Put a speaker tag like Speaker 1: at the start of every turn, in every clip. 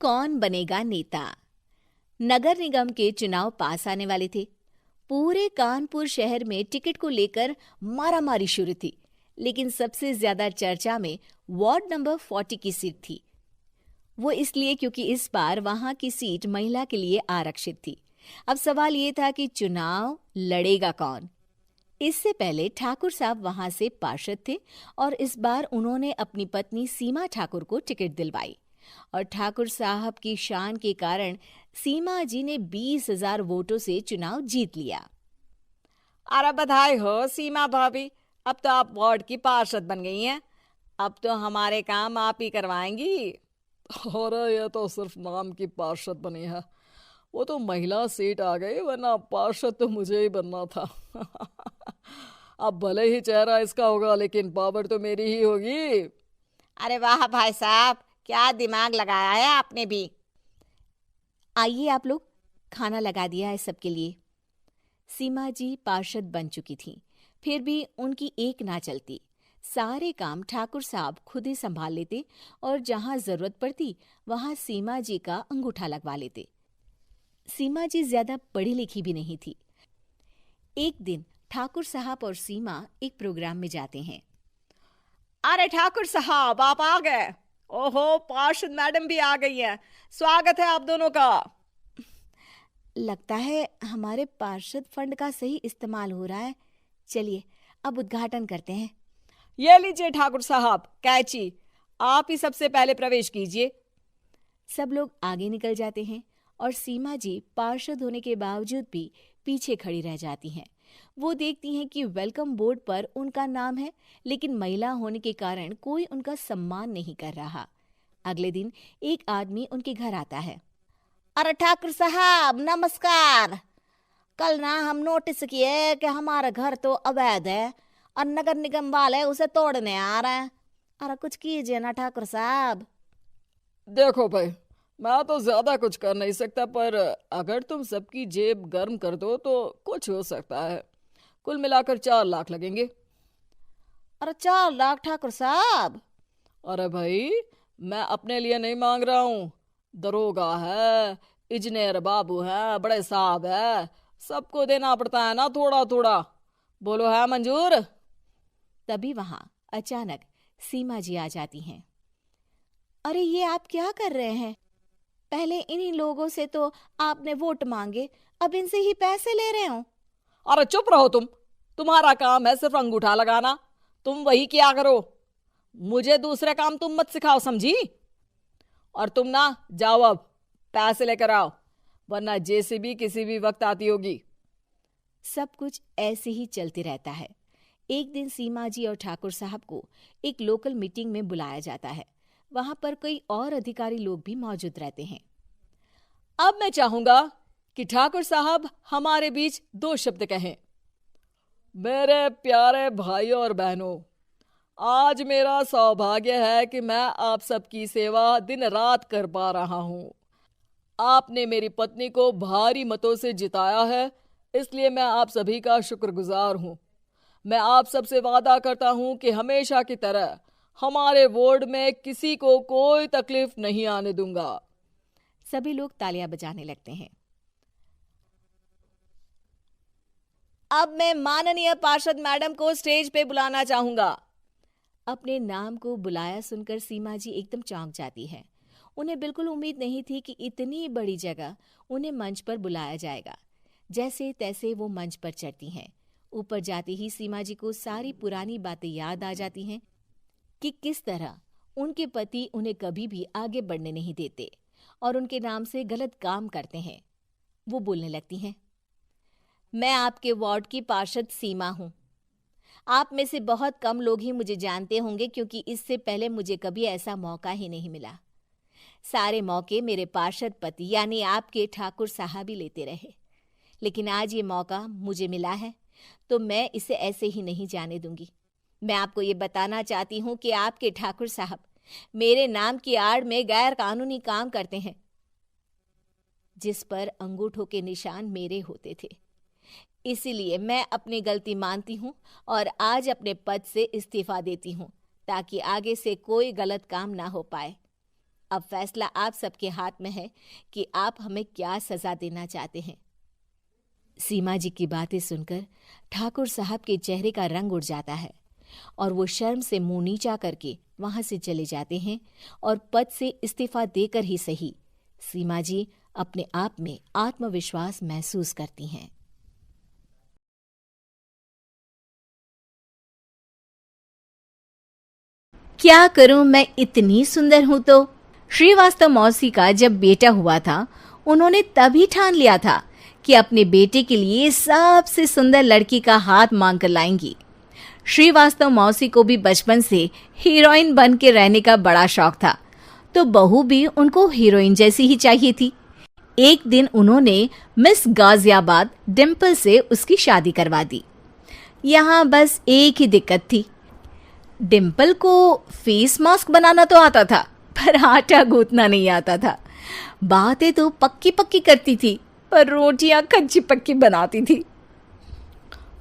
Speaker 1: कौन बनेगा नेता। नगर निगम के चुनाव पास आने वाले थे। पूरे कानपुर शहर में टिकट को लेकर मारामारी शुरू थी, लेकिन सबसे ज्यादा चर्चा में वार्ड नंबर 40 की सीट थी। वो इसलिए क्योंकि इस बार वहां की सीट महिला के लिए आरक्षित थी। अब सवाल ये था कि चुनाव लड़ेगा कौन। इससे पहले ठाकुर साहब वहां से पार्षद थे और इस बार उन्होंने अपनी पत्नी सीमा ठाकुर को टिकट दिलवाई और ठाकुर साहब की शान के कारण सीमा जी ने 20,000 वोटों से चुनाव जीत लिया।
Speaker 2: अरे बधाई हो सीमा भाभी, अब तो आप वार्ड की पार्षद बन गई हैं। अब तो हमारे काम आप ही करवाएंगी।
Speaker 3: अरे ये तो सिर्फ नाम की पार्षद बनी है, वो तो महिला सीट आ गई, वरना पार्षद तो मुझे ही बनना था। अब भले ही चेहरा इसका होगा, लेकिन पावर तो मेरी ही होगी।
Speaker 2: अरे वाह भाई साहब, क्या दिमाग लगाया है आपने भी।
Speaker 1: आइए आप लोग, खाना लगा दिया है सबके लिए। सीमा जी पार्षद बन चुकी थीं, फिर भी उनकी एक ना चलती। सारे काम ठाकुर साहब खुद ही संभाल लेते और जहां जरूरत पड़ती वहां सीमा जी का अंगूठा लगवा लेते। सीमा जी ज्यादा पढ़ी लिखी भी नहीं थी। एक दिन ठाकुर साहब और सीमा एक प्रोग्राम में जाते हैं।
Speaker 2: अरे ठाकुर साहब, आप आ गए। ओहो, पार्षद मैडम भी आ गई हैं। स्वागत है आप दोनों का।
Speaker 1: लगता है हमारे पार्षद फंड का सही इस्तेमाल हो रहा है। चलिए अब उद्घाटन करते हैं।
Speaker 2: ये लीजिए ठाकुर साहब कैची, आप ही सबसे पहले प्रवेश कीजिए।
Speaker 1: सब लोग आगे निकल जाते हैं और सीमा जी पार्षद होने के बावजूद भी पीछे खड़ी रह जाती हैं। वो देखती हैं कि वेलकम बोर्ड पर उनका नाम है, लेकिन महिला होने के कारण कोई उनका सम्मान नहीं कर रहा। अगले दिन एक आदमी उनके घर आता है।
Speaker 2: अरे ठाकुर साहब नमस्कार। कल ना हम नोटिस किए कि हमारा घर तो अवैध है और नगर निगम वाले उसे तोड़ने आ रहे हैं। अरे कुछ कीजिए ना ठाकुर साहब।
Speaker 3: देखो भाई, मैं तो ज्यादा कुछ कर नहीं सकता, पर अगर तुम सबकी जेब गर्म कर दो तो कुछ हो सकता है। कुल मिलाकर 4 लाख लगेंगे।
Speaker 2: अरे 4 लाख ठाकुर साहब?
Speaker 3: अरे भाई, मैं अपने लिए नहीं मांग रहा हूँ। दरोगा है, इंजीनियर बाबू है, बड़े साहब है, सबको देना पड़ता है ना थोड़ा थोड़ा। बोलो है मंजूर?
Speaker 1: तभी वहां अचानक सीमा जी आ जाती हैं। अरे ये आप क्या कर रहे हैं? पहले इन्हीं लोगों से तो आपने वोट मांगे, अब इनसे ही पैसे ले रहे हो।
Speaker 3: अरे चुप रहो तुम, तुम्हारा काम है सिर्फ अंगूठा लगाना, तुम वही किया करो। मुझे दूसरे काम तुम मत सिखाओ, समझी? और तुम ना जाओ, अब पैसे लेकर आओ, वरना जेसीबी किसी भी वक्त आती होगी।
Speaker 1: सब कुछ ऐसे ही चलते रहता है। एक दिन सीमा जी और ठाकुर साहब को एक लोकल मीटिंग में बुलाया जाता है। वहां पर कई और अधिकारी लोग भी मौजूद रहते हैं।
Speaker 3: अब मैं चाहूंगा कि ठाकुर साहब हमारे बीच 2 शब्द कहें। मेरे प्यारे भाइयों और बहनों, आज मेरा सौभाग्य है कि मैं आप सबकी सेवा दिन रात कर पा रहा हूं। आपने मेरी पत्नी को भारी मतों से जिताया है, इसलिए मैं आप सभी का शुक्रगुजार हूं। मैं आप सबसे वादा करता हूं कि हमेशा की तरह हमारे वार्ड में किसी को कोई तकलीफ नहीं आने दूंगा।
Speaker 1: सभी लोग तालियां बजाने लगते हैं।
Speaker 2: अब मैं माननीय पार्षद मैडम को स्टेज पे बुलाना चाहूंगा।
Speaker 1: अपने नाम को बुलाया सुनकर सीमा जी एकदम चौंक जाती है। उन्हें बिल्कुल उम्मीद नहीं थी कि इतनी बड़ी जगह उन्हें मंच पर बुलाया जाएगा। जैसे तैसे वो मंच पर चढ़ती हैं। ऊपर जाते ही सीमा जी को सारी पुरानी बातें याद आ जाती हैं कि किस तरह उनके पति उन्हें कभी भी आगे बढ़ने नहीं देते और उनके नाम से गलत काम करते हैं। वो बोलने लगती हैं।
Speaker 2: मैं आपके वार्ड की पार्षद सीमा हूं। आप में से बहुत कम लोग ही मुझे जानते होंगे, क्योंकि इससे पहले मुझे कभी ऐसा मौका ही नहीं मिला। सारे मौके मेरे पार्षद पति यानी आपके ठाकुर साहब ही लेते रहे, लेकिन आज ये मौका मुझे मिला है तो मैं इसे ऐसे ही नहीं जाने दूंगी। मैं आपको ये बताना चाहती हूँ कि आपके ठाकुर साहब मेरे नाम की आड़ में गैर कानूनी काम करते हैं, जिस पर अंगूठों के निशान मेरे होते थे। इसीलिए मैं अपनी गलती मानती हूँ और आज अपने पद से इस्तीफा देती हूँ, ताकि आगे से कोई गलत काम ना हो पाए। अब फैसला आप सबके हाथ में है कि आप हमें क्या सजा देना चाहते हैं।
Speaker 1: सीमा जी की बातें सुनकर ठाकुर साहब के चेहरे का रंग उड़ जाता है और वो शर्म से मुंह नीचा करके वहां से चले जाते हैं और पद से इस्तीफा देकर ही सही सीमा जी अपने आप में आत्मविश्वास महसूस करती हैं। क्या करूं, मैं इतनी सुंदर हूं तो। श्रीवास्तव मौसी का जब बेटा हुआ था, उन्होंने तभी ठान लिया था कि अपने बेटे के लिए सबसे सुंदर लड़की का हाथ मांग कर लाएंगी। श्रीवास्तव मौसी को भी बचपन से हीरोइन बन के रहने का बड़ा शौक था, तो बहू भी उनको हीरोइन जैसी ही चाहिए थी। एक दिन उन्होंने मिस गाजियाबाद डिम्पल से उसकी शादी करवा दी। यहाँ बस एक ही दिक्कत थी, डिम्पल को फेस मास्क बनाना तो आता था, पर आटा गूंथना नहीं आता था। बातें तो पक्की पक्की करती थी, पर रोटियां कच्ची पक्की बनाती थी।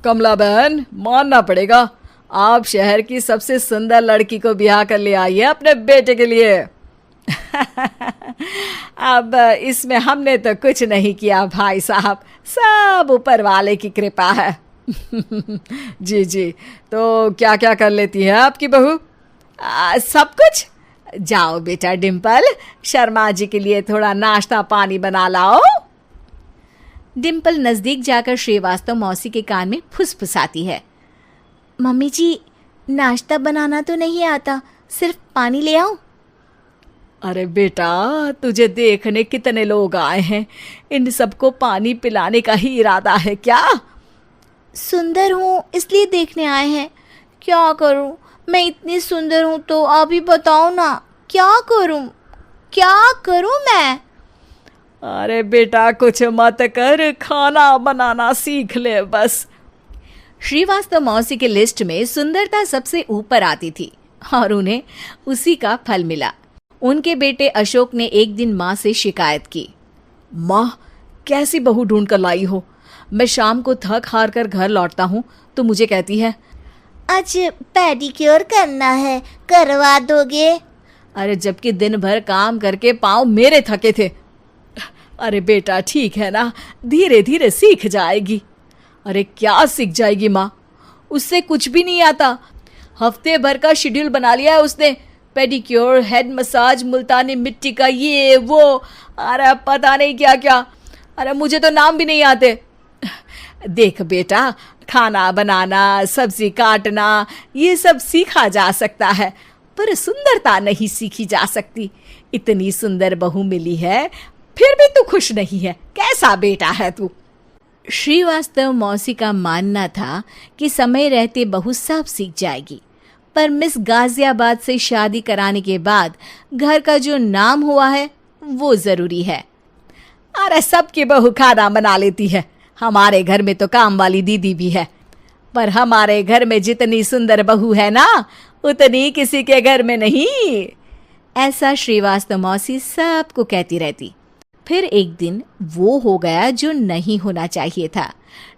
Speaker 3: कमला बहन, मानना पड़ेगा, आप शहर की सबसे सुंदर लड़की को ब्याह कर ले आई है अपने बेटे के लिए।
Speaker 1: अब इसमें हमने तो कुछ नहीं किया भाई साहब, सब ऊपर वाले की कृपा है।
Speaker 3: जी जी, तो क्या क्या कर लेती है आपकी बहू?
Speaker 1: सब कुछ। जाओ बेटा डिम्पल, शर्मा जी के लिए थोड़ा नाश्ता पानी बना लाओ। डिम्पल नजदीक जाकर श्रीवास्तव मौसी के कान में फुसफुसाती है। मम्मी जी, नाश्ता बनाना तो नहीं आता, सिर्फ पानी ले आओ।
Speaker 3: अरे बेटा, तुझे देखने कितने लोग आए हैं, इन सबको पानी पिलाने का ही इरादा है क्या?
Speaker 1: सुंदर हूँ इसलिए देखने आए हैं। क्या करूँ, मैं इतनी सुंदर हूँ तो आप ही बताओ ना, क्या करूँ मैं?
Speaker 3: अरे बेटा, कुछ मत कर, खाना बनाना सीख ले बस।
Speaker 1: श्रीवास्तव मौसी के लिस्ट में सुंदरता सबसे ऊपर आती थी और उन्हें उसी का फल मिला। उनके बेटे अशोक ने एक दिन माँ से शिकायत की।
Speaker 3: माँ, कैसी बहू ढूंढ कर लाई हो? मैं शाम को थक हार कर घर लौटता हूँ तो मुझे कहती है,
Speaker 2: आज पेडिक्योर करना है, करवा दोगे?
Speaker 3: अरे जबकि दिन भर काम करके पाँव मेरे थके थे। अरे बेटा, ठीक है ना, धीरे धीरे सीख जाएगी। अरे क्या सीख जाएगी माँ, उससे कुछ भी नहीं आता। हफ्ते भर का शेड्यूल बना लिया है उसने, पेडिक्योर, हेड मसाज, मुल्तानी मिट्टी का ये वो, अरे पता नहीं क्या क्या। अरे मुझे तो नाम भी नहीं आते।
Speaker 1: देख बेटा, खाना बनाना, सब्जी काटना, ये सब सीखा जा सकता है, पर सुंदरता नहीं सीखी जा सकती। इतनी सुंदर बहू मिली है, फिर भी तू खुश नहीं है, कैसा बेटा है तू? श्रीवास्तव मौसी का मानना था कि समय रहते बहू सब सीख जाएगी, पर मिस गाजियाबाद से शादी कराने के बाद घर का जो नाम हुआ है वो जरूरी है। अरे सबकी बहू खाना बना लेती है, हमारे घर में तो काम वाली दीदी भी है, पर हमारे घर में जितनी सुंदर बहू है ना, उतनी किसी के घर में नहीं। ऐसा श्रीवास्तव मौसी सबको कहती रहती। फिर एक दिन वो हो गया जो नहीं होना चाहिए था,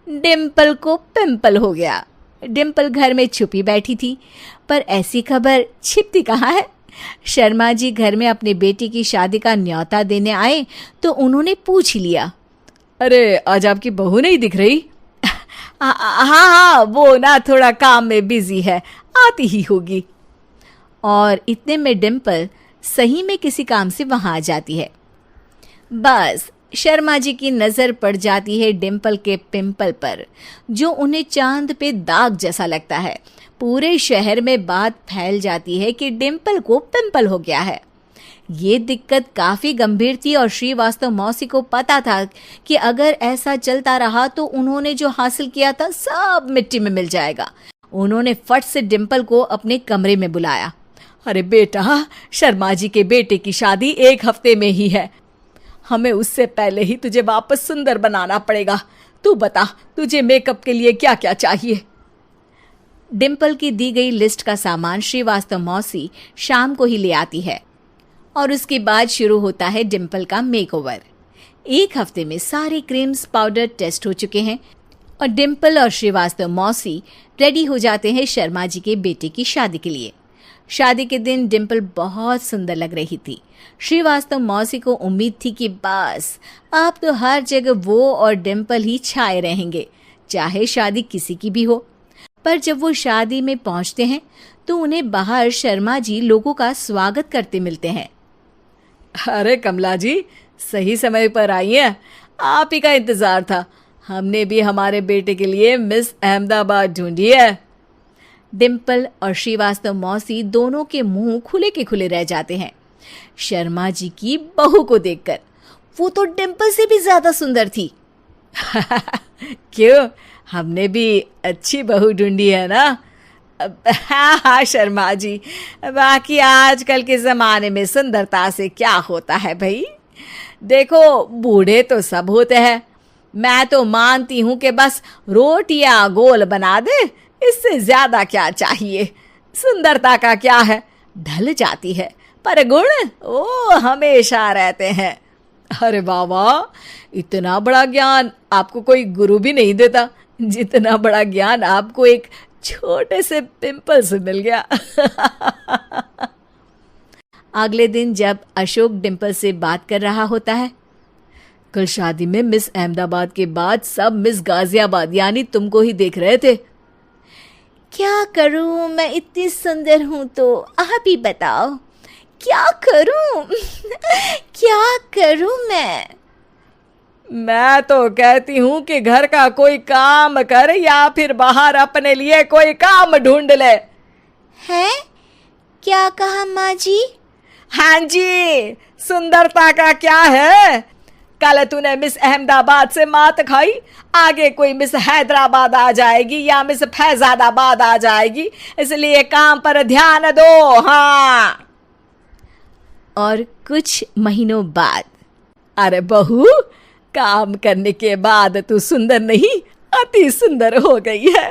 Speaker 1: डिम्पल को पिंपल हो गया। डिम्पल घर में छुपी बैठी थी, पर ऐसी खबर छिपती कहाँ है। शर्मा जी घर में अपने बेटी की शादी का न्योता देने आए तो उन्होंने पूछ लिया,
Speaker 3: अरे आज आपकी बहू नहीं दिख रही?
Speaker 1: हाँ, वो ना थोड़ा काम में बिजी है, आती ही होगी। और इतने में डिम्पल सही में किसी काम से वहां आ जाती है। बस शर्मा जी की नजर पड़ जाती है डिम्पल के पिंपल पर, जो उन्हें चांद पे दाग जैसा लगता है। पूरे शहर में बात फैल जाती है कि डिम्पल को पिंपल हो गया है। ये दिक्कत काफी गंभीर थी और श्रीवास्तव मौसी को पता था कि अगर ऐसा चलता रहा तो उन्होंने जो हासिल किया था सब मिट्टी में मिल जाएगा। उन्होंने फट से डिम्पल को अपने कमरे में बुलाया।
Speaker 3: अरे बेटा, शर्मा जी के बेटे की शादी 1 हफ्ते में ही है, हमें उससे पहले ही तुझे वापस सुंदर बनाना पड़ेगा। तू बता, तुझे मेकअप के लिए क्या क्या चाहिए?
Speaker 1: डिम्पल की दी गई लिस्ट का सामान श्रीवास्तव मौसी शाम को ही ले आती है और उसके बाद शुरू होता है डिम्पल का मेकओवर। 1 हफ्ते में सारे क्रीम्स पाउडर टेस्ट हो चुके हैं और डिम्पल और श्रीवास्तव मौसी रेडी हो जाते हैं शर्मा जी के बेटे की शादी के लिए। शादी के दिन डिम्पल बहुत सुंदर लग रही थी। श्रीवास्तव मौसी को उम्मीद थी कि बस अब तो हर जगह वो और डिम्पल ही छाए रहेंगे, चाहे शादी किसी की भी हो। पर जब वो शादी में पहुंचते हैं तो उन्हें बाहर शर्मा जी लोगों का स्वागत करते मिलते हैं।
Speaker 3: अरे कमला जी, सही समय पर आई हैं। आप ही का इंतजार था। हमने भी हमारे बेटे के लिए मिस अहमदाबाद ढूंढी है।
Speaker 1: डिम्पल और श्रीवास्तव मौसी दोनों के मुंह खुले के खुले रह जाते हैं शर्मा जी की बहू को देखकर। वो तो डिम्पल से भी ज्यादा सुंदर थी।
Speaker 3: क्यों, हमने भी अच्छी बहू ढूंढी है ना? हाँ शर्मा जी, बाकी आजकल के ज़माने में सुंदरता से क्या होता है भाई। देखो, बूढ़े तो सब होते हैं। मैं तो मानती हूँ कि बस रोटियां गोल बना दे, इससे ज़्यादा क्या चाहिए। सुंदरता का क्या है, ढल जाती है, पर गुण वो हमेशा रहते हैं। अरे वाह वाह, इतना बड़ा ज्ञान आपको कोई गुरु भी नहीं देता जितना बड़ा ज्ञान आपको एक छोटे से पिंपल से मिल गया।
Speaker 1: अगले दिन जब अशोक डिम्पल से बात कर रहा होता है,
Speaker 3: कल शादी में मिस अहमदाबाद के बाद सब मिस गाजियाबाद यानी तुमको ही देख रहे थे।
Speaker 2: क्या करूं, मैं इतनी सुंदर हूं तो आप ही बताओ क्या करूं। क्या करूं
Speaker 3: मैं तो कहती हूँ कि घर का कोई काम कर या फिर बाहर अपने लिए कोई काम ढूंढ ले।
Speaker 2: है क्या कहा माँ जी?
Speaker 3: हाँ जी, सुंदरता का क्या है। कल तूने मिस अहमदाबाद से मात खाई, आगे कोई मिस हैदराबाद आ जाएगी या मिस फैजाबाद आ जाएगी, इसलिए काम पर ध्यान दो। हाँ।
Speaker 1: और कुछ महीनों बाद,
Speaker 3: अरे बहू, काम करने के बाद तू सुंदर नहीं, अति सुंदर हो गई है।